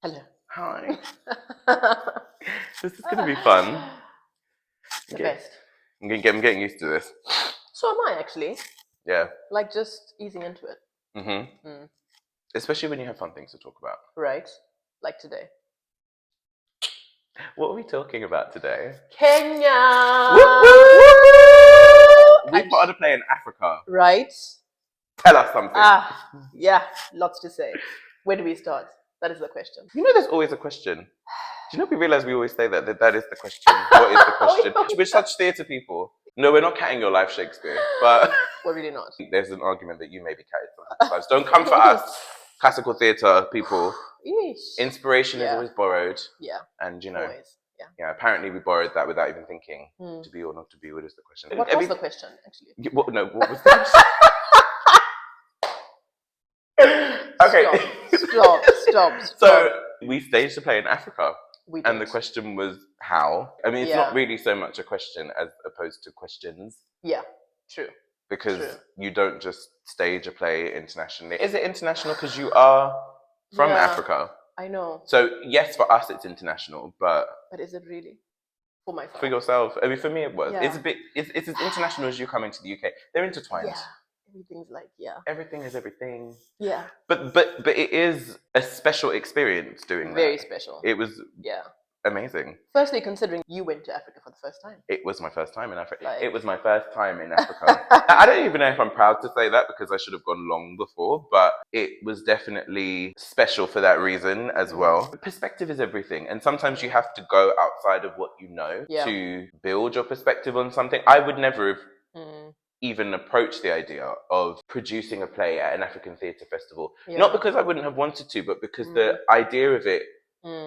Hello. Hi. This is going to be fun. The best. I'm getting used to this. So am I, actually. Yeah. Like, just easing into it. Mm-hmm. Especially when you have fun things to talk about. Right. Like today. What are we talking about today? Kenya! We put on a play in Africa. Right. Tell us something. Yeah, lots to say. Where do we start? That is the question. You know, there's always a question. Do you know we realize we always say that is the question? What is the question? We're such theatre people. No, we're not catting your life, Shakespeare. But we're really not. There's an argument that you may be catted sometimes. Don't come for us, classical theatre people. Inspiration is always borrowed. Yeah. And you know, always. Yeah, apparently we borrowed that without even thinking. To be or not to be, what is the question? What was the question, actually? What was the question? Okay. Stop. So we staged a play in Africa. We did. And the question was how? I mean, it's not really so much a question as opposed to questions. Yeah, true. Because you don't just stage a play internationally. Is it international because you are from Africa? I know. So yes, for us it's international, but is it really? For myself. For yourself. I mean, for me it was. Yeah. It's as international as you coming to the UK. They're intertwined. Yeah. Everything's like, Everything is everything. Yeah. But it is a special experience doing that. Very special. It was amazing. Firstly, considering you went to Africa for the first time. It was my first time in Africa. It was my first time in Africa. I don't even know if I'm proud to say that because I should have gone long before, but it was definitely special for that reason as well. Perspective is everything. And sometimes you have to go outside of what you know to build your perspective on something. I would never have even approached the idea of producing a play at an African theatre festival. Not because I wouldn't have wanted to, but because the idea of it,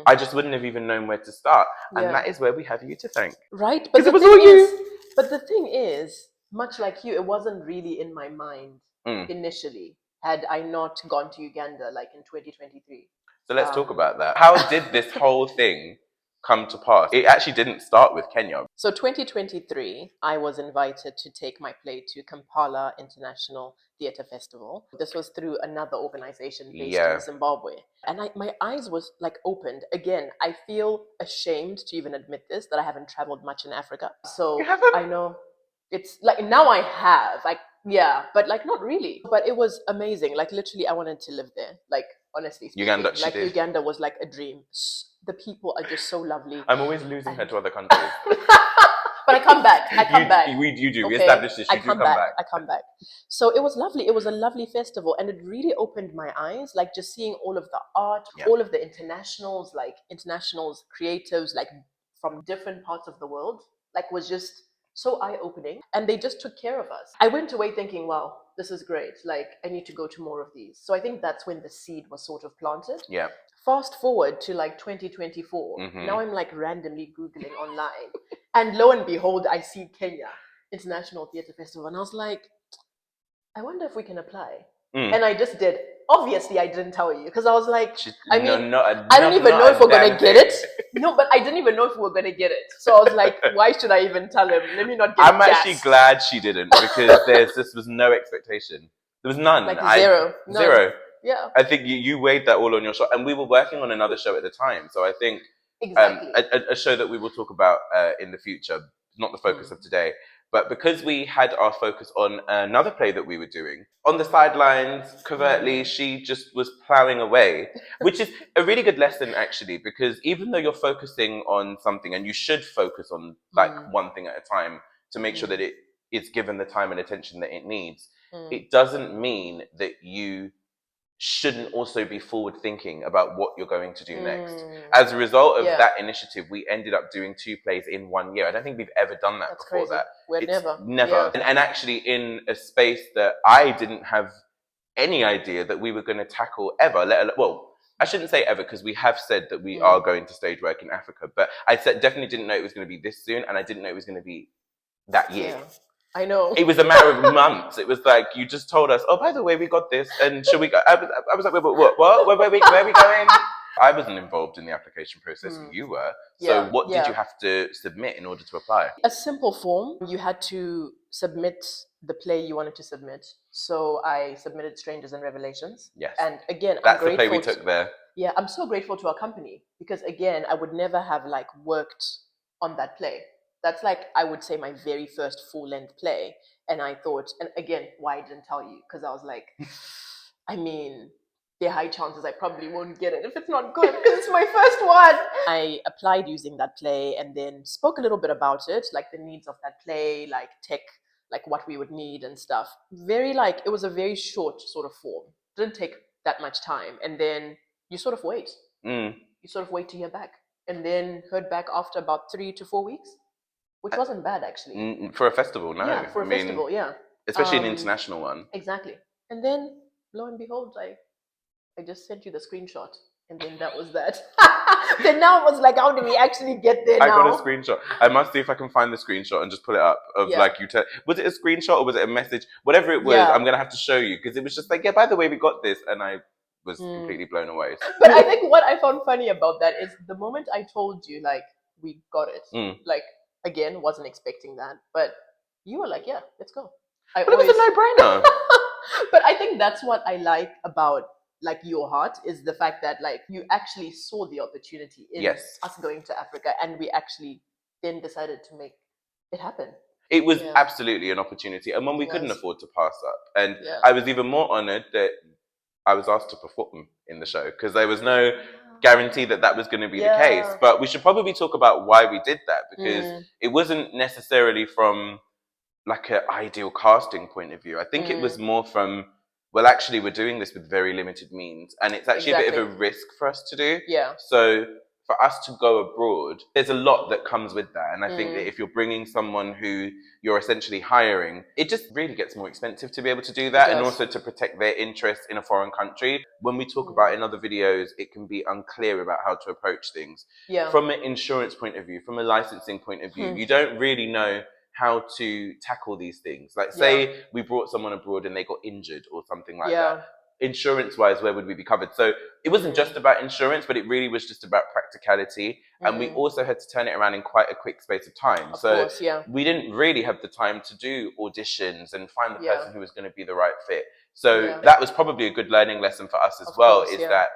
I just wouldn't have even known where to start. And that is where we have you to thank. Right? But it was all you. But the thing is, much like you, it wasn't really in my mind initially, had I not gone to Uganda like in 2023. So let's talk about that. How did this whole thing come to pass? It actually didn't start with Kenya. So 2023, I was invited to take my play to Kampala International Theatre Festival. This was through another organization based in Zimbabwe. And my eyes was like opened. Again, I feel ashamed to even admit this, that I haven't traveled much in Africa. So I know it's like now I have, like, but like not really. But it was amazing. Like literally, I wanted to live there. Like honestly speaking, Uganda was like a dream. The people are just so lovely. I'm always losing her to other countries. But I come back. You do. We established this. You do come back. I come back. So it was lovely. It was a lovely festival. And it really opened my eyes. Like just seeing all of the art, all of the internationals, creatives, like from different parts of the world, like was just so eye-opening. And they just took care of us. I went away thinking, wow, this is great. Like I need to go to more of these. So I think that's when the seed was sort of planted. Yeah. Fast forward to like 2024. Now I'm like randomly Googling online. And lo and behold, I see Kenya International Theatre Festival. And I was like, I wonder if we can apply. And I just did. Obviously, I didn't tell you because I was like, I don't even know if we're going to get it. No, but I didn't even know if we were going to get it. So I was like, why should I even tell him? Let me not get I'm actually glad she didn't because this was no expectation. There was none. Like zero. Zero. Yeah. I think you weighed that all on your show. And we were working on another show at the time. So I think a show that we will talk about in the future, not the focus of today. But because we had our focus on another play that we were doing, on the sidelines, covertly, she just was plowing away, which is a really good lesson, actually, because even though you're focusing on something, and you should focus on like one thing at a time to make sure that it is given the time and attention that it needs, it doesn't mean that you shouldn't also be forward thinking about what you're going to do next. As a result of that initiative, we ended up doing 2 plays in 1 year. I don't think we've ever done that before. Never. Yeah. And actually in a space that I didn't have any idea that we were going to tackle ever. Well, I shouldn't say ever because we have said that we are going to stage work in Africa, but I definitely didn't know it was going to be this soon, and I didn't know it was going to be that year. Yeah. I know. It was a matter of months. It was like, you just told us, oh, by the way, we got this. And should we go? I was like, what? Where are we going? I wasn't involved in the application process, you were. So what did you have to submit in order to apply? A simple form. You had to submit the play you wanted to submit. So I submitted Strangers and Revelations. Yes. And again, that's the play we took there. Yeah, I'm so grateful to our company because again, I would never have like worked on that play. That's like, I would say, my very first full-length play. And I thought, and again, why I didn't tell you? Because I was like, I mean, there are high chances I probably won't get it if it's not good because it's my first one. I applied using that play and then spoke a little bit about it, like the needs of that play, like tech, like what we would need and stuff. Very like, it was a very short sort of form. Didn't take that much time. And then you sort of wait. You sort of wait to hear back. And then heard back after about 3 to 4 weeks, which wasn't bad actually. For a festival, no. Yeah, for a festival, yeah. Especially an international one. Exactly. And then, lo and behold, I just sent you the screenshot, and then that was that. Then now it was like, how do we actually get there now? I got a screenshot. I must see if I can find the screenshot and just pull it up of like you tell. Was it a screenshot or was it a message? Whatever it was, I'm gonna have to show you because it was just like, yeah. By the way, we got this, and I was completely blown away. But I think what I found funny about that is the moment I told you like we got it, like again, wasn't expecting that, but you were like, yeah, let's go. But it was a no-brainer. But I think that's what I like about like your heart is the fact that like you actually saw the opportunity in us going to Africa, and we actually then decided to make it happen. It was absolutely an opportunity, and one we couldn't afford to pass up. And I was even more honored that I was asked to perform in the show because there was no guarantee that that was going to be the case. But we should probably talk about why we did that because it wasn't necessarily from like an ideal casting point of view. I think it was more from, well, actually, we're doing this with very limited means, and it's actually a bit of a risk for us to do. Yeah. So for us to go abroad, there's a lot that comes with that. And I think that if you're bringing someone who you're essentially hiring, it just really gets more expensive to be able to do that and also to protect their interests in a foreign country. When we talk about in other videos, it can be unclear about how to approach things. Yeah. From an insurance point of view, from a licensing point of view, you don't really know how to tackle these things. Like say we brought someone abroad and they got injured or something like that. Insurance wise, where would we be covered? So it wasn't just about insurance, but it really was just about practicality. And we also had to turn it around in quite a quick space of time. Of course, we didn't really have the time to do auditions and find the person who was going to be the right fit. So that was probably a good learning lesson for us as well, is that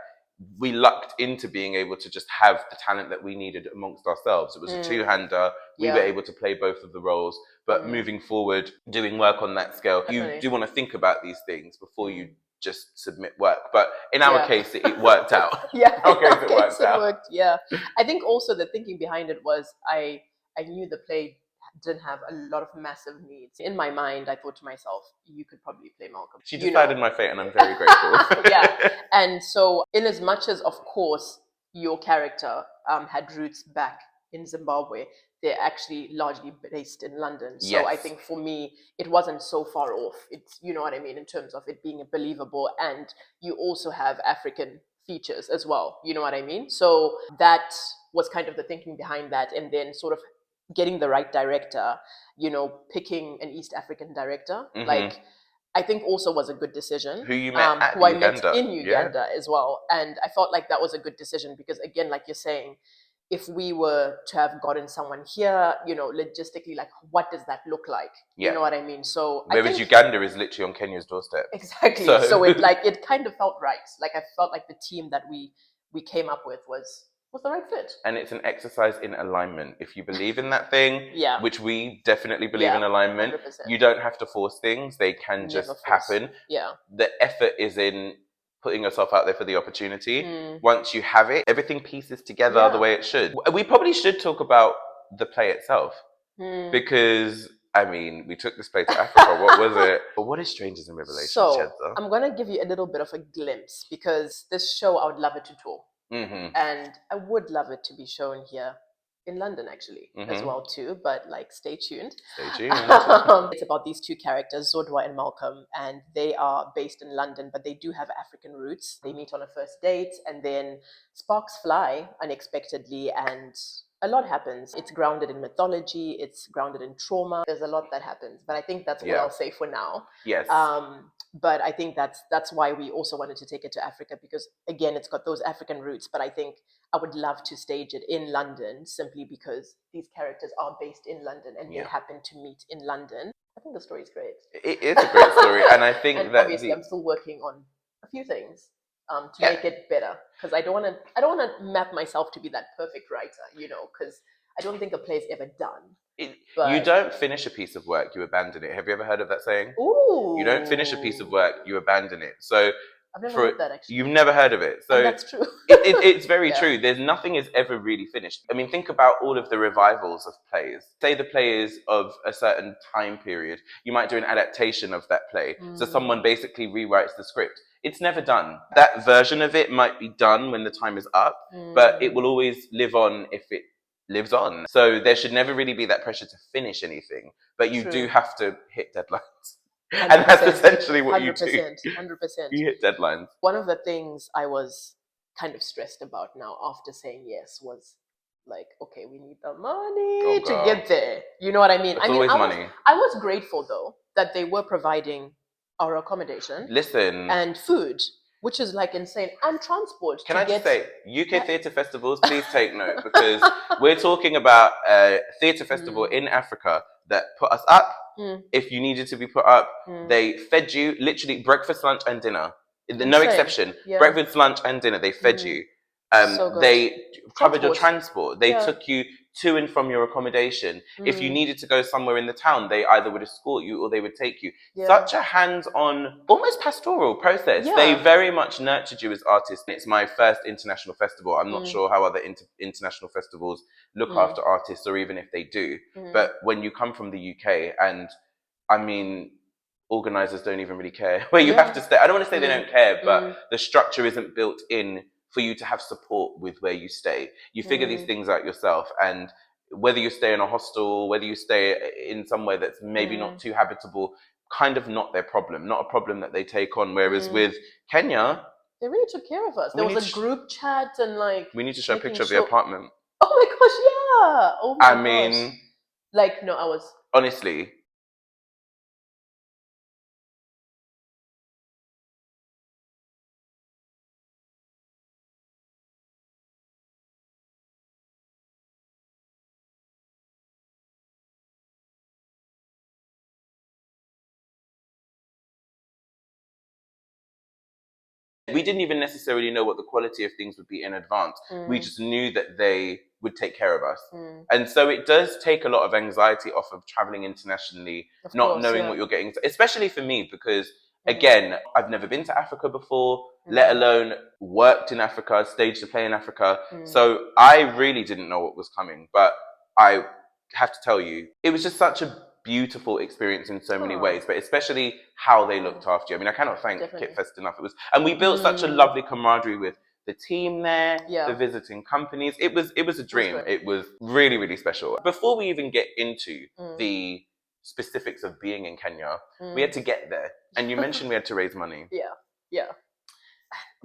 we lucked into being able to just have the talent that we needed amongst ourselves. It was a two-hander. We were able to play both of the roles. But moving forward, doing work on that scale, you do want to think about these things before you just submit work. But in our case, it worked out. In our case, it worked. Yeah. I think also the thinking behind it was I knew the play didn't have a lot of massive needs. In my mind, I thought to myself, you could probably play Malcolm. She decided my fate, and I'm very grateful. And so in as much as, of course, your character had roots back in Zimbabwe, they're actually largely based in London. So I think for me, it wasn't so far off. It's, you know what I mean, in terms of it being believable. And you also have African features as well. You know what I mean? So that was kind of the thinking behind that. And then sort of getting the right director, you know, picking an East African director, like I think also was a good decision. Who you met at who I met in Uganda as well. And I felt like that was a good decision because again, like you're saying, if we were to have gotten someone here, you know, logistically, like what does that look like? You know what I mean? So whereas Uganda is literally on Kenya's doorstep. Exactly. So it kind of felt right. Like I felt like the team that we came up with was the right fit. And it's an exercise in alignment. If you believe in that thing, which we definitely believe in alignment, 100%. You don't have to force things. They can just happen. Yeah. The effort is in putting yourself out there for the opportunity. Once you have it, everything pieces together the way it should. We probably should talk about the play itself. Because, I mean, we took this play to Africa. What was it? But what is Strangers and Revelations, Chiedza? I'm going to give you a little bit of a glimpse because this show, I would love it to tour. And I would love it to be shown here in London actually as well too, but like stay tuned. It's about these two characters, Zodwa and Malcolm, and they are based in London, but they do have African roots. They meet on a first date and then sparks fly unexpectedly, and a lot happens. It's grounded in mythology, it's grounded in trauma. There's a lot that happens, but I think that's all I'll say for now. Yes. But I think that's why we also wanted to take it to Africa, because again, it's got those African roots. But I think I would love to stage it in London, simply because these characters are based in London and they happen to meet in London. I think the story is great. It is a great story, and I think and obviously I'm still working on a few things to make it better, because I don't want to map myself to be that perfect writer, because I don't think a play is ever done. You don't finish a piece of work, you abandon it. Have you ever heard of that saying? Ooh. You don't finish a piece of work, you abandon it. So I've never heard that, actually. You've never heard of it. So and that's true. It's very true. There's nothing is ever really finished. I mean, think about all of the revivals of plays. Say the play is of a certain time period. You might do an adaptation of that play. So someone basically rewrites the script. It's never done. That version of it might be done when the time is up, but it will always live on if it lives on. So there should never really be that pressure to finish anything, but you do have to hit deadlines. 100%. And that's essentially what you do. 100%. You hit deadlines. One of the things I was kind of stressed about now after saying yes was like, okay, we need the money to get there. You know what I mean? It's always money. I was grateful, though, that they were providing our accommodation. Listen. And food, which is like insane, and transport. Can I just say, UK theatre festivals, please take note, because we're talking about a theatre festival in Africa that put us up. If you needed to be put up, they fed you literally breakfast, lunch, and dinner. No exception. Breakfast, lunch, and dinner. They fed you. They covered your transport. They took you to and from your accommodation. If you needed to go somewhere in the town, they either would escort you or they would take you. Such a hands-on, almost pastoral process. They very much nurtured you as artists. It's my first international festival. I'm not sure how other international festivals look after artists, or even if they do. But when you come from the UK, and I mean, organisers don't even really care where you have to stay. I don't want to say they don't care, but the structure isn't built in for you to have support with where you stay. You figure these things out yourself, and whether you stay in a hostel, whether you stay in somewhere that's maybe not too habitable, kind of not their problem, not a problem that they take on. Whereas with Kenya, they really took care of us. There was a group chat, and like, we need to show a picture of the apartment. Oh my gosh, yeah. Oh my gosh. Mean, like, no, I was honestly. We didn't even necessarily know what the quality of things would be in advance. We just knew that they would take care of us. And so it does take a lot of anxiety off of traveling internationally, not knowing what you're getting, especially for me, because again, I've never been to Africa before, let alone worked in Africa, staged a play in Africa. So I really didn't know what was coming. But I have to tell you, it was just such a beautiful experience in so many ways, but especially how they looked after you. I mean, I cannot thank KITFest enough. And we built such a lovely camaraderie with the team there, the visiting companies. It was a dream. It was really, really special. Before we even get into the specifics of being in Kenya, we had to get there. And you mentioned we had to raise money. Yeah.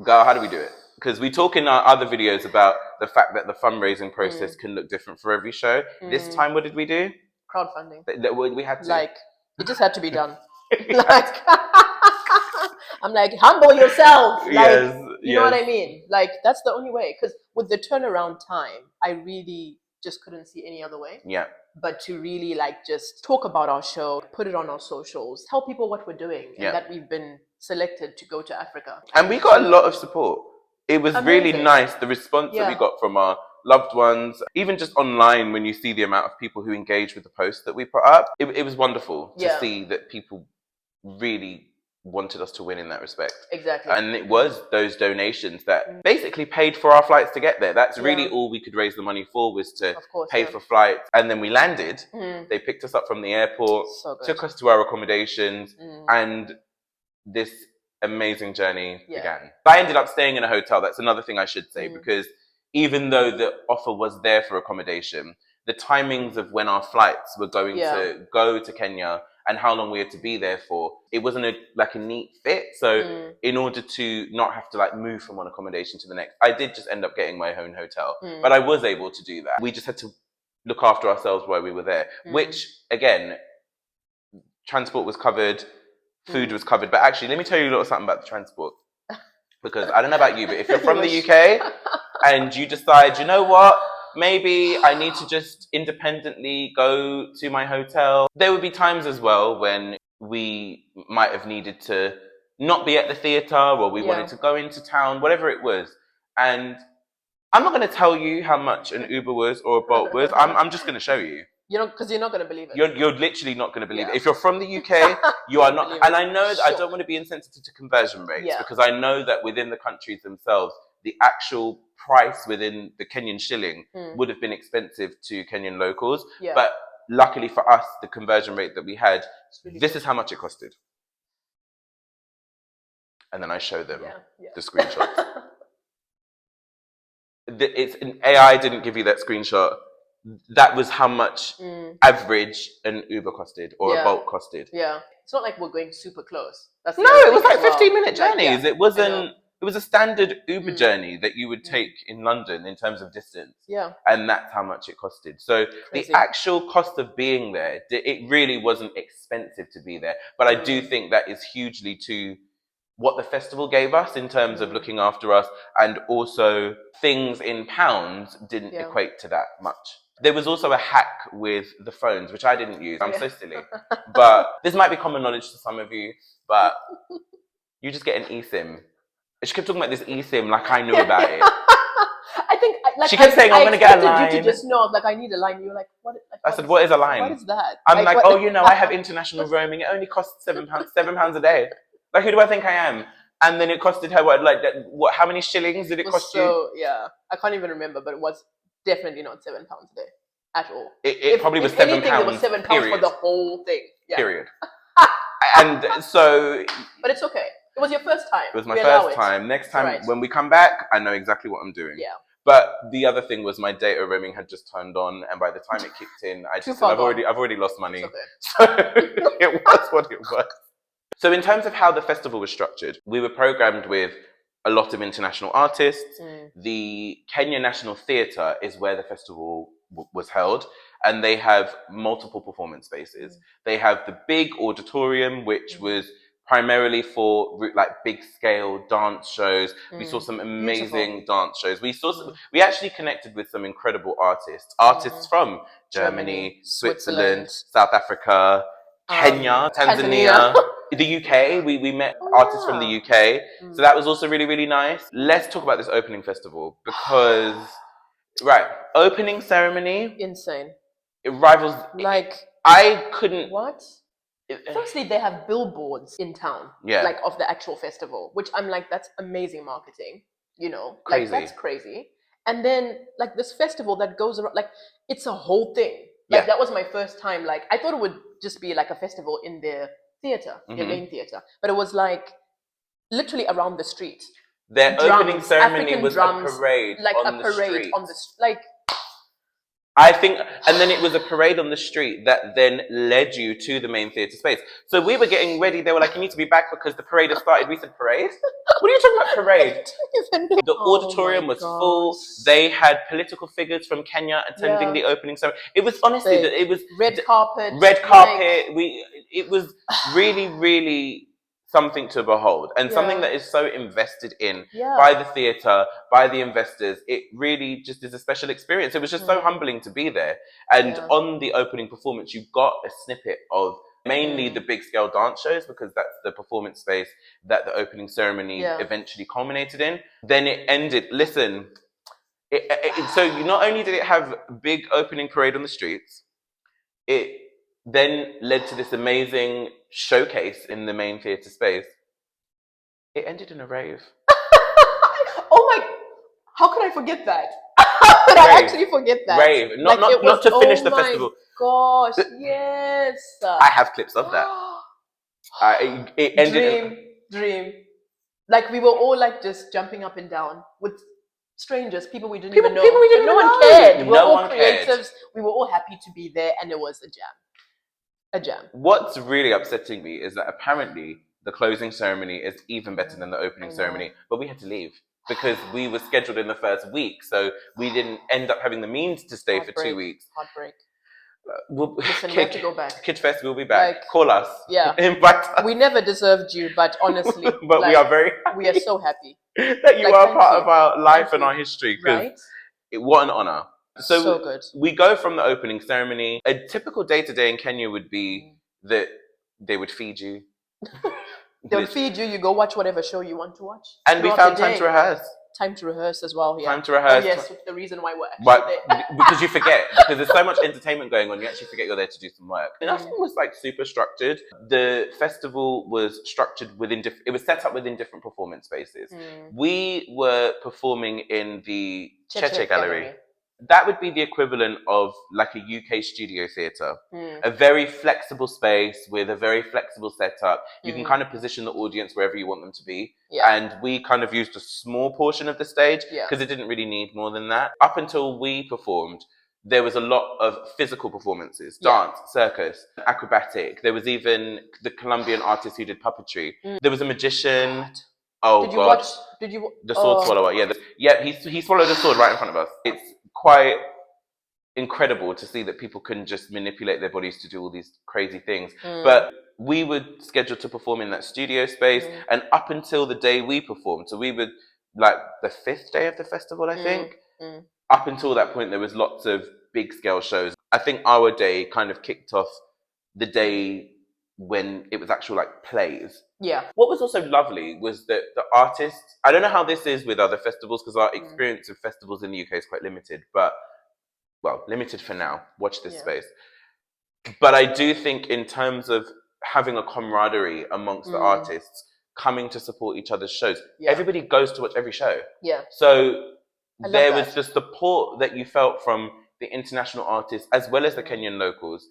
Girl, how do we do it? Because we talk in our other videos about the fact that the fundraising process can look different for every show. This time, what did we do? Crowdfunding. We had to. Like, it just had to be done. Like, I'm like, humble yourself. Like, you know what I mean? Like, that's the only way. Because with the turnaround time, I really just couldn't see any other way. Yeah. But to really like just talk about our show, put it on our socials, tell people what we're doing, and that we've been selected to go to Africa. And we got a lot of support. It was really nice, the response that we got from our loved ones, even just online when you see the amount of people who engage with the posts that we put up. It was wonderful to see that people really wanted us to win in that respect. Exactly. And it was those donations that basically paid for our flights to get there. That's really all we could raise the money for, was to pay for flights. And then we landed. They picked us up from the airport, took us to our accommodations, and this amazing journey began. I ended up staying in a hotel. That's another thing I should say, because even though the offer was there for accommodation, the timings of when our flights were going to go to Kenya and how long we had to be there for, it wasn't a neat fit. So in order to not have to like move from one accommodation to the next, I did just end up getting my own hotel. But I was able to do that. We just had to look after ourselves while we were there, which again, transport was covered, food was covered. But actually, let me tell you a little something about the transport. Because I don't know about you, but if you're from the UK and you decide, you know what, maybe I need to just independently go to my hotel. There would be times as well when we might have needed to not be at the theatre, or we wanted to go into town, whatever it was. And I'm not going to tell you how much an Uber was or a Bolt was. I'm just going to show you. Because you're not going to believe it. You're literally not going to believe it. If you're from the UK, you are not. And I know that I don't want to be insensitive to conversion rates, because I know that within the countries themselves, the actual price within the Kenyan shilling would have been expensive to Kenyan locals. Yeah. But luckily for us, the conversion rate that we had, this is how much it costed. And then I show them the screenshots. AI didn't give you that screenshot. That was how much average an Uber costed or a Bolt costed. Yeah. It's not like we're going super close. No, it was like 15-minute journeys. It wasn't. It was a standard Uber journey that you would take in London in terms of distance. Yeah. And that's how much it costed. So the actual cost of being there, it really wasn't expensive to be there. But I do think that is hugely to what the festival gave us in terms of looking after us, and also things in pounds didn't equate to that much. There was also a hack with the phones, which I didn't use. I'm so silly. But this might be common knowledge to some of you, but you just get an eSIM. She kept talking about this eSIM like I knew about it. I think she kept saying, I'm going to get a line. I expected you to just know, like, I need a line. You were like, what? Like, I said, what is a line? What is that? I'm like, oh, I have international roaming. It only costs £7 a day. Like, who do I think I am? And then it costed her what? How many shillings did it cost you? Yeah, I can't even remember, but it was definitely not £7 a day at all. It probably was £7. Anything, it was £7 for the whole thing. Yeah. Period. And so. But it's okay. It was your first time. It was my first time. Next time when we come back, I know exactly what I'm doing. Yeah. But the other thing was my data roaming had just turned on, and by the time it kicked in, I just said, I've already lost money. Okay. So it was what it was. So in terms of how the festival was structured, we were programmed with a lot of international artists. The Kenya National Theatre is where the festival was held, and they have multiple performance spaces. They have the big auditorium, which was primarily for like big scale dance shows. We saw some amazing dance shows. We actually connected with some incredible artists from Germany, Switzerland, South Africa, Kenya, Tanzania. The UK, we met artists from the UK. So that was also really, really nice. Let's talk about this opening festival, because, opening ceremony. Insane. It rivals, I couldn't. What? Firstly, they have billboards in town, like of the actual festival, which I'm like, that's amazing marketing, crazy. Like that's crazy. And then like this festival that goes around, like it's a whole thing. Like that was my first time. Like I thought it would just be like a festival in their theater, their main theater, but it was like literally around the street. Their opening ceremony was a parade, like on a parade on the like. I think, and then it was a parade on the street that then led you to the main theatre space. So we were getting ready. They were like, you need to be back because the parade has started. We said, parade? What are you talking about, parade? The auditorium was full. They had political figures from Kenya attending the opening ceremony. It was honestly, it was red carpet. It was really, really something to behold, and something that is so invested in by the theatre, by the investors. It really just is a special experience. It was just so humbling to be there. And on the opening performance, you got a snippet of mainly the big scale dance shows, because that's the performance space that the opening ceremony eventually culminated in. Then it ended. Listen, so not only did it have a big opening parade on the streets, it then led to this amazing showcase in the main theatre space. It ended in a rave. Oh my! How could I forget that? How could I actually forget that? Rave, not to finish the festival. Gosh, yes. I have clips of that. It ended. Dream. Like we were all like just jumping up and down with strangers, people we didn't even know. No one cared. We were all creatives. We were all happy to be there, and it was a jam. A jam. What's really upsetting me is that apparently the closing ceremony is even better than the opening ceremony, but we had to leave because we were scheduled in the first week, so we didn't end up having the means to stay for 2 weeks. Heartbreak. Listen, we have to go back. KITFest will be back. Like, call us. Yeah. Invite us. We never deserved you, but honestly, but like, we are very happy. We are so happy that you are part of our life and our history. Right? What an honor. So good. We go from the opening ceremony. A typical day-to-day in Kenya would be that they would feed you. They would feed you. You go watch whatever show you want to watch. And we found time to rehearse. Time to rehearse as well. Yeah. Time to rehearse. Oh, yes, the reason why we're actually there. Because you forget. Because there's so much entertainment going on, you actually forget you're there to do some work. Nothing was like super structured. The festival was structured within it was set up within different performance spaces. We were performing in the Cheche Gallery. That would be the equivalent of like a UK studio theatre. A very flexible space with a very flexible setup. You can kind of position the audience wherever you want them to be. Yeah. And we kind of used a small portion of the stage because it didn't really need more than that. Up until we performed, there was a lot of physical performances, dance, circus, acrobatic. There was even the Colombian artist who did puppetry. There was a magician. Oh, did you watch? Did you? The sword swallower. Yeah, he swallowed a sword right in front of us. It's quite incredible to see that people can just manipulate their bodies to do all these crazy things. But we were scheduled to perform in that studio space, and up until the day we performed, so we were like the 5th day of the festival, I think. Up until that point, there was lots of big scale shows. I think our day kind of kicked off the day when it was actual like plays. Yeah. What was also lovely was that the artists, I don't know how this is with other festivals because our experience of festivals in the UK is quite limited, but well, limited for now. Watch this space. But I do think in terms of having a camaraderie amongst the artists coming to support each other's shows, everybody goes to watch every show. Yeah. So there was the support that you felt from the international artists as well as the Kenyan locals.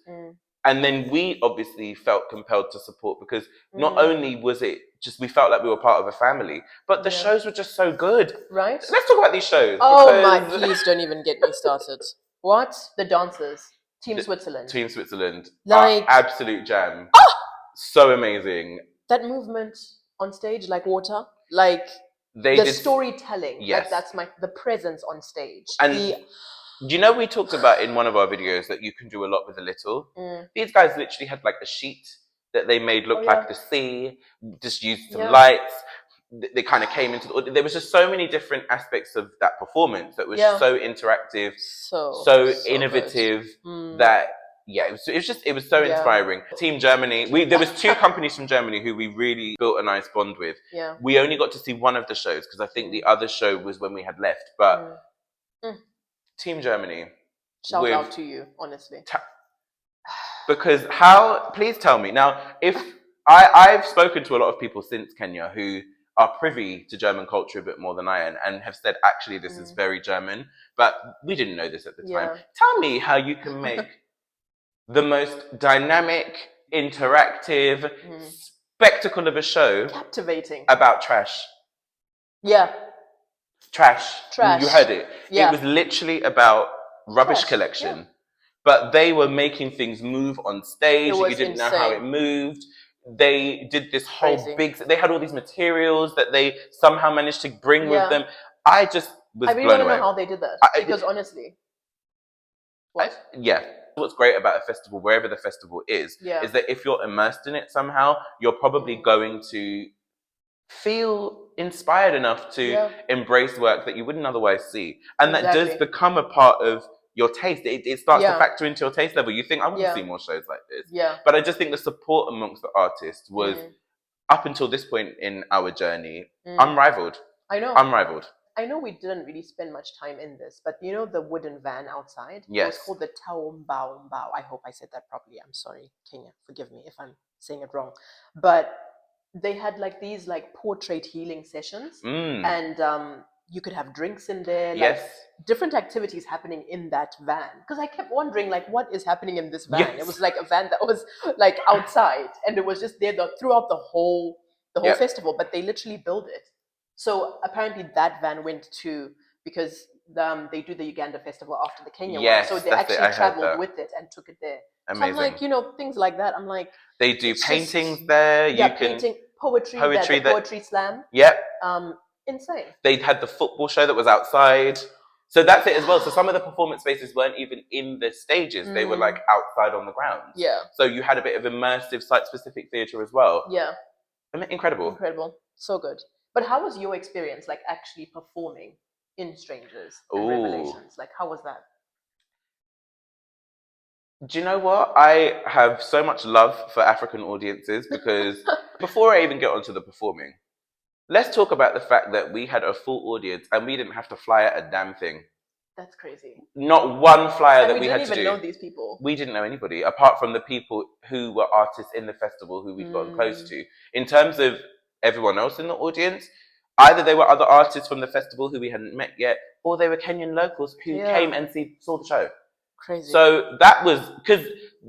And then we obviously felt compelled to support because not only was it just, we felt like we were part of a family, but the shows were just so good. Right. Let's talk about these shows. Oh my, please don't even get me started. What? The dancers. Team Switzerland. Team Switzerland. Like, absolute jam. So amazing. That movement on stage, like water, like the storytelling. Yes. Like that's the presence on stage. And you know, we talked about in one of our videos that you can do a lot with a little. These guys literally had like a sheet that they made look like the sea, just used some lights. They kind of came into there was just so many different aspects of that performance that was so interactive, so innovative that it was so inspiring. Team Germany, there was 2 companies from Germany who we really built a nice bond with. Yeah. We only got to see one of the shows because I think the other show was when we had left, but Team Germany. Shout out to you, honestly. Because please tell me. Now, if I've spoken to a lot of people since Kenya who are privy to German culture a bit more than I am and have said, actually, this is very German, but we didn't know this at the time. Tell me how you can make the most dynamic, interactive spectacle of a show captivating about trash. Yeah. Trash. You heard it. Yeah. It was literally about rubbish collection. Yeah. But they were making things move on stage. You didn't know how it moved. They did this whole they had all these materials that they somehow managed to bring with them. I just was blown away. I really don't know how they did that. Because honestly. What's great about a festival, wherever the festival is that if you're immersed in it somehow, you're probably going to feel inspired enough to embrace work that you wouldn't otherwise see. And that does become a part of your taste. It starts to factor into your taste level. You think, I want to see more shows like this. Yeah. But I just think the support amongst the artists was, up until this point in our journey, unrivaled. I know. Unrivaled. I know we didn't really spend much time in this, but you know the wooden van outside? Yes. It was called the Taumbao Mbao. I hope I said that properly. I'm sorry, Kenya. Forgive me if I'm saying it wrong. But they had like these like portrait healing sessions, and you could have drinks in there. Like, different activities happening in that van. Because I kept wondering, like, what is happening in this van? Yes. It was like a van that was like outside, and it was just there throughout the whole festival. But they literally built it. So apparently that van went to, because they do the Uganda festival after the Kenya one. So they actually traveled with it and took it there. Amazing. So I'm like, you know, things like that. I'm like, they do paintings there. Yeah, painting, poetry, the poetry slam. Yep. Insane. They had the football show that was outside. So that's it as well. So some of the performance spaces weren't even in the stages. They were like outside on the grounds. Yeah. So you had a bit of immersive, site-specific theatre as well. Yeah. Incredible. Incredible. So good. But how was your experience, like, actually performing in Strangers and Revelations? Like, how was that? Do you know what? I have so much love for African audiences because before I even get onto the performing, let's talk about the fact that we had a full audience and we didn't have to fly out a damn thing. That's crazy. Not one flyer that we had to do. We didn't even know these people. We didn't know anybody, apart from the people who were artists in the festival who we'd gotten close to. In terms of everyone else in the audience, either they were other artists from the festival who we hadn't met yet, or they were Kenyan locals who came and saw the show. Crazy. So that was, because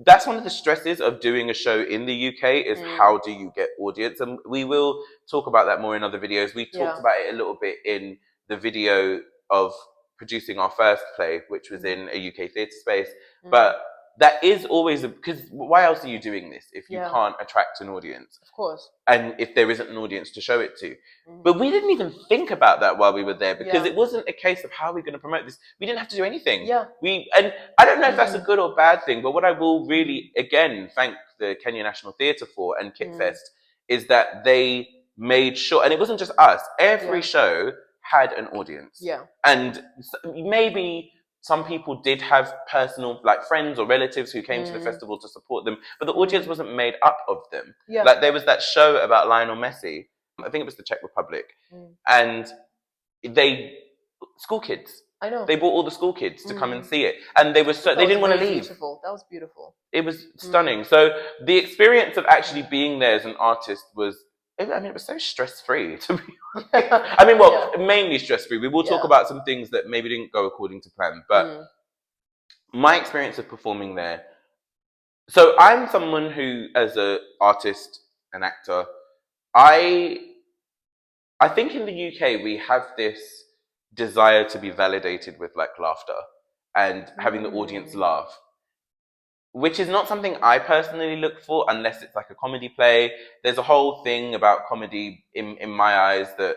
that's one of the stresses of doing a show in the UK is how do you get audience? And we will talk about that more in other videos. We talked about it a little bit in the video of producing our first play, which was in a UK theatre space. But that is always, because why else are you doing this if you can't attract an audience? Of course. And if there isn't an audience to show it to. But we didn't even think about that while we were there because it wasn't a case of how are we going to promote this. We didn't have to do anything. And I don't know if that's a good or bad thing, but what I will really, again, thank the Kenya National Theatre for and KITFest is that they made sure, and it wasn't just us, every show had an audience. And maybe some people did have personal, like, friends or relatives who came to the festival to support them, but the audience wasn't made up of them. Like, there was that show about Lionel Messi, I think it was the Czech Republic, and school kids. I know. They brought all the school kids to come and see it, and they didn't want to leave. Beautiful. That was beautiful. It was stunning. So the experience of actually being there as an artist was, I mean, it was so stress-free, to be honest. I mean, mainly stress-free. We will talk about some things that maybe didn't go according to plan. But my experience of performing there... So I'm someone who, as an artist, an actor, I think in the UK we have this desire to be validated with, like, laughter and having the audience laugh, which is not something I personally look for unless it's like a comedy play. There's a whole thing about comedy in my eyes that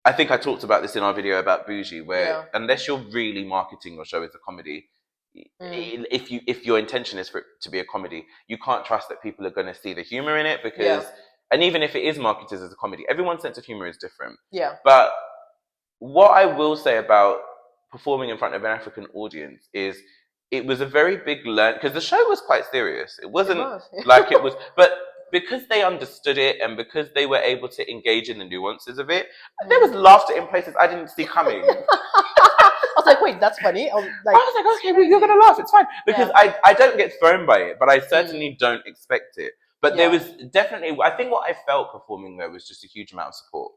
I think I talked about this in our video about Bougie, where unless you're really marketing your show as a comedy, if your intention is for it to be a comedy, you can't trust that people are going to see the humor in it because, and even if it is marketed as a comedy, everyone's sense of humor is different. But what I will say about performing in front of an African audience is it was a very big learn, because the show was quite serious. It wasn't like it was, but because they understood it and because they were able to engage in the nuances of it, there was laughter in places I didn't see coming. I was like, wait, that's funny. I was like, okay, well, you're going to laugh. It's fine. Because I don't get thrown by it, but I certainly don't expect it. But there was definitely, I think what I felt performing there was just a huge amount of support.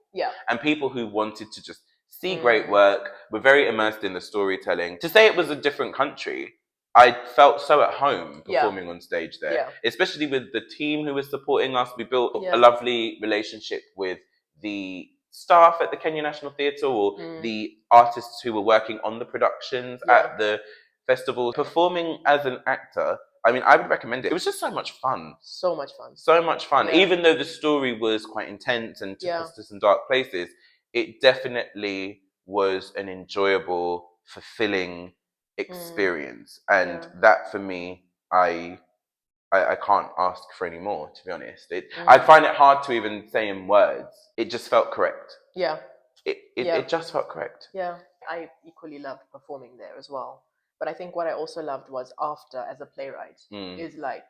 And people who wanted to just see great work, were very immersed in the storytelling. To say it was a different country, I felt so at home performing on stage there, especially with the team who was supporting us. We built a lovely relationship with the staff at the Kenya National Theatre or the artists who were working on the productions at the festival. Performing as an actor, I mean, I would recommend it. It was just so much fun. So much fun. So much fun. Even though the story was quite intense and took us to some dark places, it definitely was an enjoyable, fulfilling experience. And that, for me, I can't ask for any more, to be honest. I find it hard to even say in words. It just felt correct. It just felt correct. I equally loved performing there as well. But I think what I also loved was after, as a playwright, is like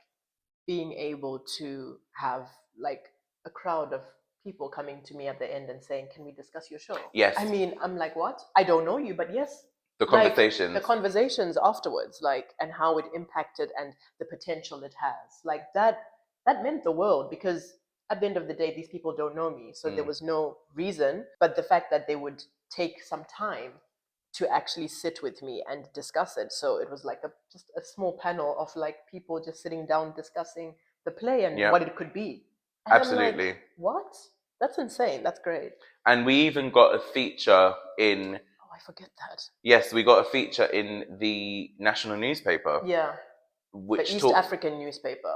being able to have like a crowd of people coming to me at the end and saying, can we discuss your show? Yes. I mean, I'm like, what? I don't know you, but yes. The conversations. Like, the conversations afterwards, like, and how it impacted and the potential it has. Like, that meant the world, because at the end of the day, these people don't know me. So there was no reason, but the fact that they would take some time to actually sit with me and discuss it. So it was like just a small panel of like people just sitting down discussing the play and what it could be. And absolutely. I'm like, what? That's insane. That's great. And we even got a feature in forget that. Yes, we got a feature in the national newspaper. Yeah. Which the East African newspaper.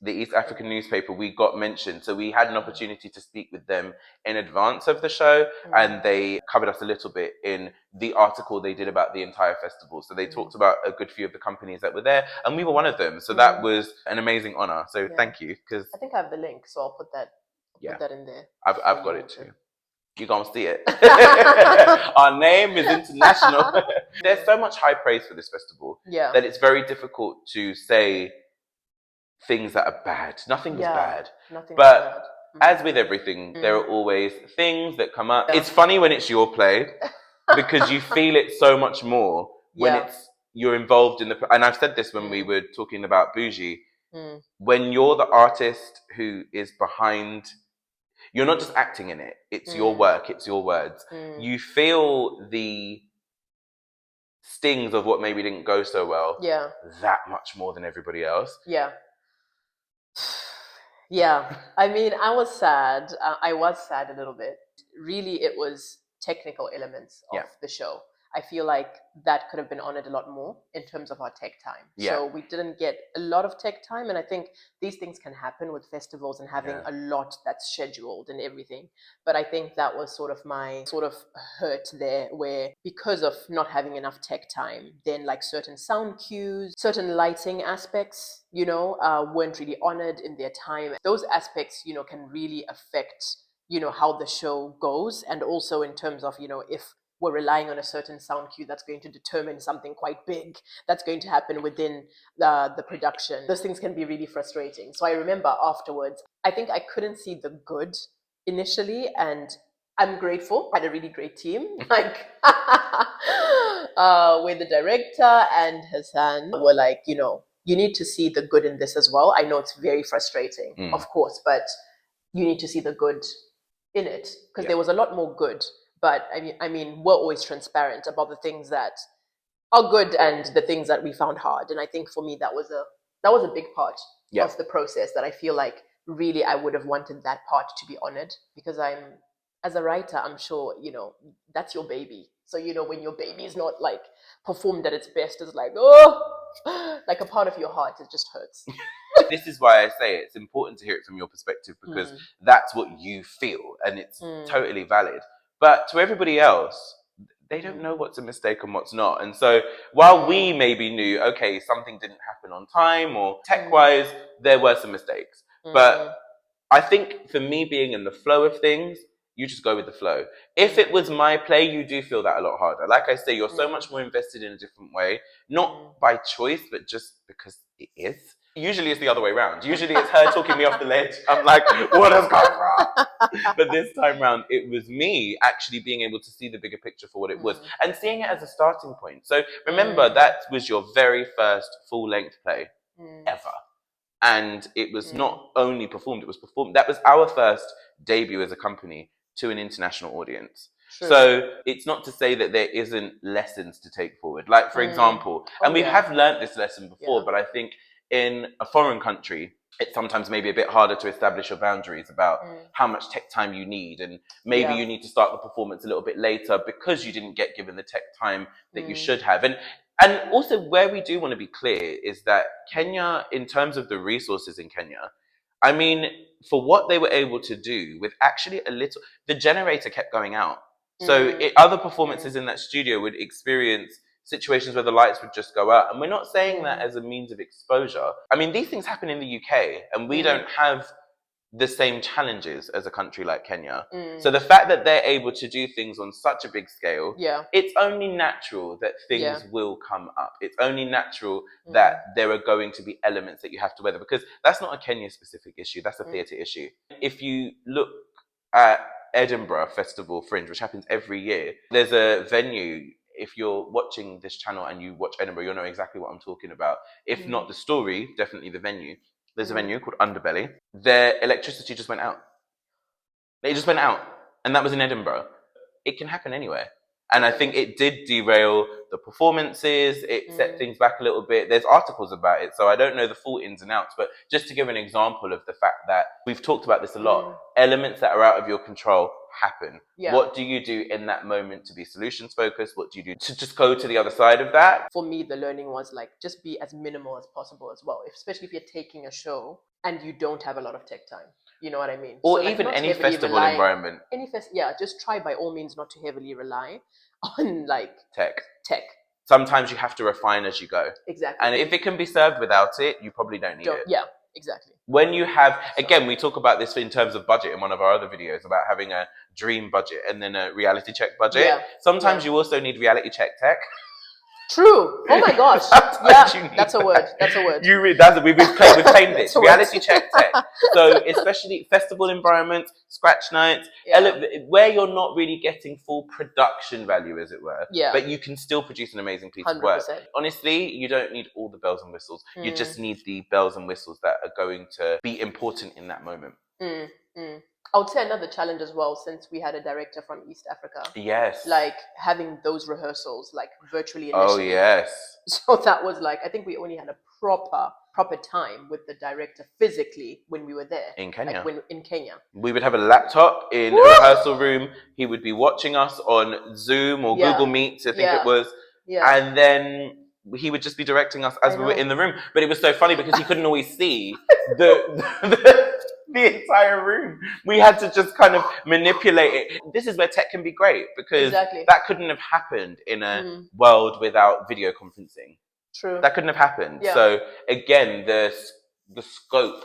The East African newspaper, we got mentioned. So we had an opportunity to speak with them in advance of the show, and they covered us a little bit in the article they did about the entire festival. So they talked about a good few of the companies that were there, and we were one of them. So that was an amazing honor. So thank you. Because I think I have the link, so I'll put that in there. I've got it too. You're going to see it. Our name is international. There's so much high praise for this festival that it's very difficult to say things that are bad. Nothing was bad. But as with everything, there are always things that come up. It's funny when it's your play because you feel it so much more when you're involved in the... And I've said this when we were talking about Bougie. When you're the artist who is behind... You're not just acting in it. It's your work. It's your words. You feel the stings of what maybe didn't go so well that much more than everybody else. Yeah. I mean, I was sad. I was sad a little bit. Really, it was technical elements of the show. I feel like that could have been honored a lot more in terms of our tech time. So we didn't get a lot of tech time. And I think these things can happen with festivals and having a lot that's scheduled and everything. But I think that was sort of my hurt there, where because of not having enough tech time, then like certain sound cues, certain lighting aspects, weren't really honored in their time. Those aspects, can really affect, how the show goes. And also in terms of, if we're relying on a certain sound cue that's going to determine something quite big that's going to happen within the production. Those things can be really frustrating. So I remember afterwards, I think I couldn't see the good initially, and I'm grateful. I had a really great team, like with the director and Hassan were like, you need to see the good in this as well. I know it's very frustrating, of course, but you need to see the good in it, because there was a lot more good. But I mean, we're always transparent about the things that are good and the things that we found hard. And I think for me, that was a big part of the process that I feel like really I would have wanted that part to be honored, because as a writer, I'm sure, that's your baby. So, when your baby is not like performed at its best, it's like, like a part of your heart, it just hurts. This is why I say it's important to hear it from your perspective, because that's what you feel, and it's totally valid. But to everybody else, they don't know what's a mistake and what's not. And so while we maybe knew, okay, something didn't happen on time, or tech-wise, there were some mistakes. But I think for me, being in the flow of things, you just go with the flow. If it was my play, you do feel that a lot harder. Like I say, you're so much more invested in a different way, not by choice, but just because it is. Usually it's the other way around. Usually it's her talking me off the ledge. I'm like, what has gone wrong? But this time round, it was me actually being able to see the bigger picture for what it was, and seeing it as a starting point. So remember, that was your very first full-length play ever. And it was not only performed, it was performed. That was our first debut as a company to an international audience. True. So it's not to say that there isn't lessons to take forward. Like, for example, and we have learnt this lesson before, but I think in a foreign country, it's sometimes maybe a bit harder to establish your boundaries about how much tech time you need. And maybe you need to start the performance a little bit later because you didn't get given the tech time that you should have. And also, where we do want to be clear is that Kenya, in terms of the resources in Kenya, I mean, for what they were able to do with actually the generator kept going out. So other performances in that studio would experience situations where the lights would just go out. And we're not saying that as a means of exposure. I mean, these things happen in the UK, and we don't have the same challenges as a country like Kenya. So the fact that they're able to do things on such a big scale, it's only natural that things will come up. It's only natural that there are going to be elements that you have to weather, because that's not a Kenya specific issue, that's a theatre issue. If you look at Edinburgh Festival Fringe, which happens every year, there's a venue. If you're watching this channel and you watch Edinburgh, you'll know exactly what I'm talking about. If not the story, definitely the venue. There's a venue called Underbelly. Their electricity just went out. It just went out. And that was in Edinburgh. It can happen anywhere. And I think it did derail the performances. It set things back a little bit. There's articles about it, so I don't know the full ins and outs. But just to give an example of the fact that we've talked about this a lot, elements that are out of your control happen. Yeah. What do you do in that moment to be solutions focused? What do you do to just go to the other side of that? For me, the learning was like just be as minimal as possible as well, especially if you're taking a show and you don't have a lot of tech time. You know what I mean? Or so, like, even any festival environment. Just try by all means not to heavily rely on like tech. Sometimes you have to refine as you go. Exactly. And if it can be served without it, you probably don't need it. Yeah, exactly. When you have, again, we talk about this in terms of budget in one of our other videos about having a dream budget and then a reality check budget. Yeah. Sometimes you also need reality check tech. True. Oh my gosh. That's a word. We've claimed this. Reality check tech. So especially festival environments, scratch nights, where you're not really getting full production value, as it were. Yeah. But you can still produce an amazing piece 100%. Of work. Honestly, you don't need all the bells and whistles. You just need the bells and whistles that are going to be important in that moment. I would say another challenge as well, since we had a director from East Africa. Yes. Like having those rehearsals like virtually initially. Oh, yes. So that was like, I think we only had a proper time with the director physically when we were there. In Kenya. Like in Kenya. We would have a laptop in a rehearsal room. He would be watching us on Zoom or Google Meet, I think it was. Yeah. And then he would just be directing us as we were in the room. But it was so funny because he couldn't always see the entire room. We had to just kind of manipulate it. This is where tech can be great, because that couldn't have happened in a world without video conferencing. True. That couldn't have happened. Yeah. So again, the scope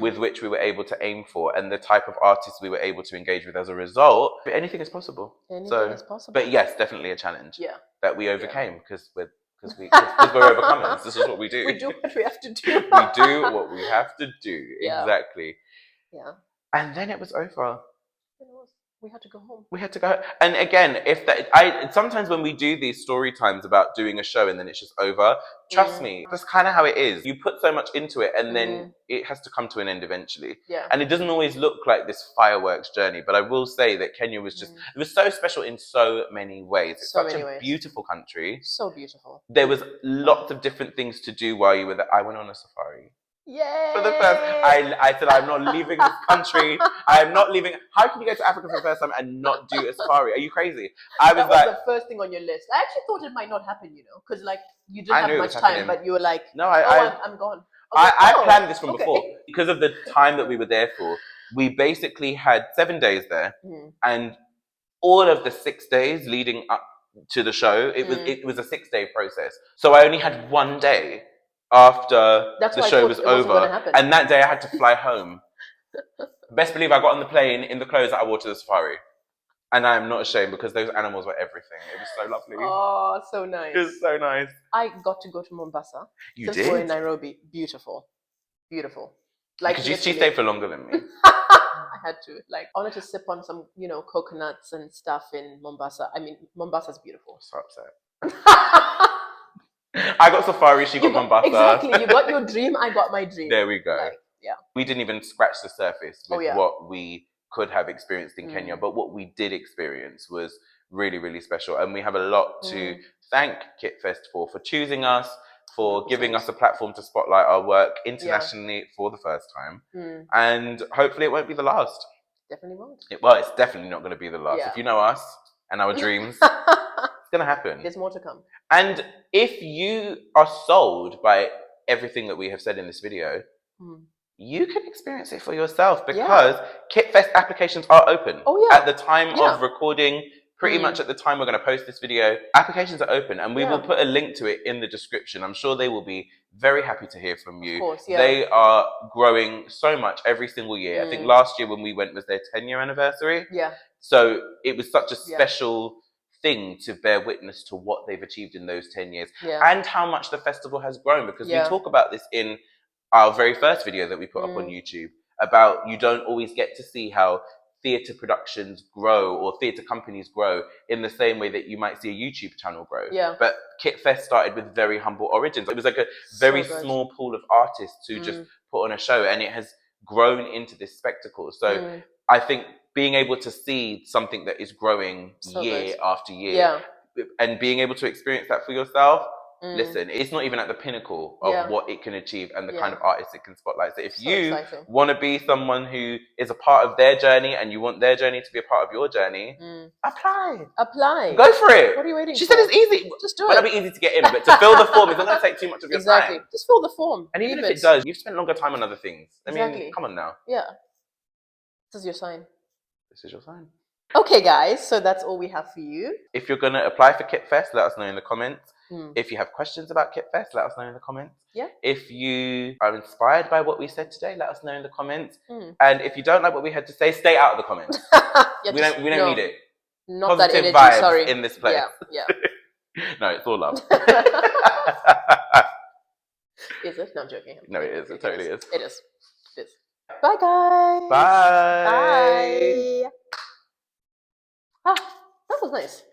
with which we were able to aim for and the type of artists we were able to engage with as a result, anything is possible. Anything is possible. But yes, definitely a challenge that we overcame because we're overcomers. This is what we do. We do what we have to do. We do what we have to do. Yeah. Exactly. Yeah. And then it was over. We had to go home. We had to go. And again, sometimes when we do these story times about doing a show and then it's just over, trust me, that's kind of how it is. You put so much into it and then it has to come to an end eventually. Yeah. And it doesn't always look like this fireworks journey, but I will say that Kenya was just, it was so special in so many ways. It's such a beautiful country. So beautiful. There was lots of different things to do while you were there. I went on a safari. Yay! For the first, I said, I'm not leaving this country. I'm not leaving. How can you go to Africa for the first time and not do a safari? Are you crazy? That was the first thing on your list. I actually thought it might not happen, because like you didn't have much time, but you were like, no, I'm gone. I planned this from before. Because of the time that we were there for. We basically had 7 days there, and all of the 6 days leading up to the show, it was a 6-day process. So I only had 1 day after the show was over, and that day I had to fly home. Best believe I got on the plane in the clothes that I wore to the safari, and I am not ashamed because those animals were everything. It was so lovely. Oh, so nice. It was so nice. I got to go to Mombasa. You did? We're in Nairobi. Beautiful. Like, because she stayed for longer than me. I had to. Like, I wanted to sip on some, coconuts and stuff in Mombasa. I mean, Mombasa's beautiful. So upset. I got safari, she got Mombasa. Exactly, you got your dream, I got my dream. There we go. We didn't even scratch the surface with what we could have experienced in Kenya, but what we did experience was really, really special. And we have a lot to thank KITFest for choosing us, for giving us a platform to spotlight our work internationally for the first time. And hopefully it won't be the last. Definitely won't. It's definitely not going to be the last. If you know us and our dreams, it's going to happen. There's more to come. And if you are sold by everything that we have said in this video, you can experience it for yourself, because KITFest applications are open. At the time of recording, pretty much at the time we're going to post this video, applications are open, and we will put a link to it in the description. I'm sure they will be very happy to hear from you. Of course, They are growing so much every single year. I think last year when we went was their 10-year anniversary. So it was such a special thing to bear witness to what they've achieved in those 10 years and how much the festival has grown, because we talk about this in our very first video that we put up on YouTube about you don't always get to see how theatre productions grow or theatre companies grow in the same way that you might see a YouTube channel grow. But KITFest started with very humble origins. It was like a very small pool of artists who just put on a show, and it has grown into this spectacle. So I think being able to see something that is growing year after year, and being able to experience that for yourself. Listen, it's not even at the pinnacle of what it can achieve and the kind of artists it can spotlight. So if you want to be someone who is a part of their journey and you want their journey to be a part of your journey, apply. Go for it. What are you waiting for? She said it's easy. Just do it. Well, it'll be easy to get in, but to fill the form is not going to take too much of your time. Just fill the form. And even if it does, you've spent longer time on other things. I mean, come on now. Yeah. This is your sign. This is your sign. Okay, guys. So that's all we have for you. If you're going to apply for KITFest, let us know in the comments. If you have questions about KITFest, let us know in the comments. Yeah. If you are inspired by what we said today, let us know in the comments. And if you don't like what we had to say, stay out of the comments. We don't need it. Not Positive that energy, vibes in this place. Yeah. No, it's all love. Is it? No, I'm joking. No, it is. It totally is. It is. It is. Bye, guys. Bye. Ah, that was nice.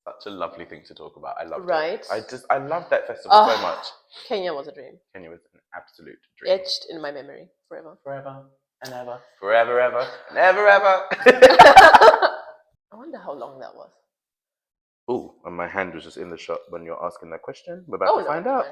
Such a lovely thing to talk about. I love it. I love that festival so much. Kenya was a dream. Kenya was an absolute dream. Etched in my memory forever. Forever and ever. Forever, ever. Never, ever. I wonder how long that was. Oh, and my hand was just in the shot when you're asking that question. We're about to find out.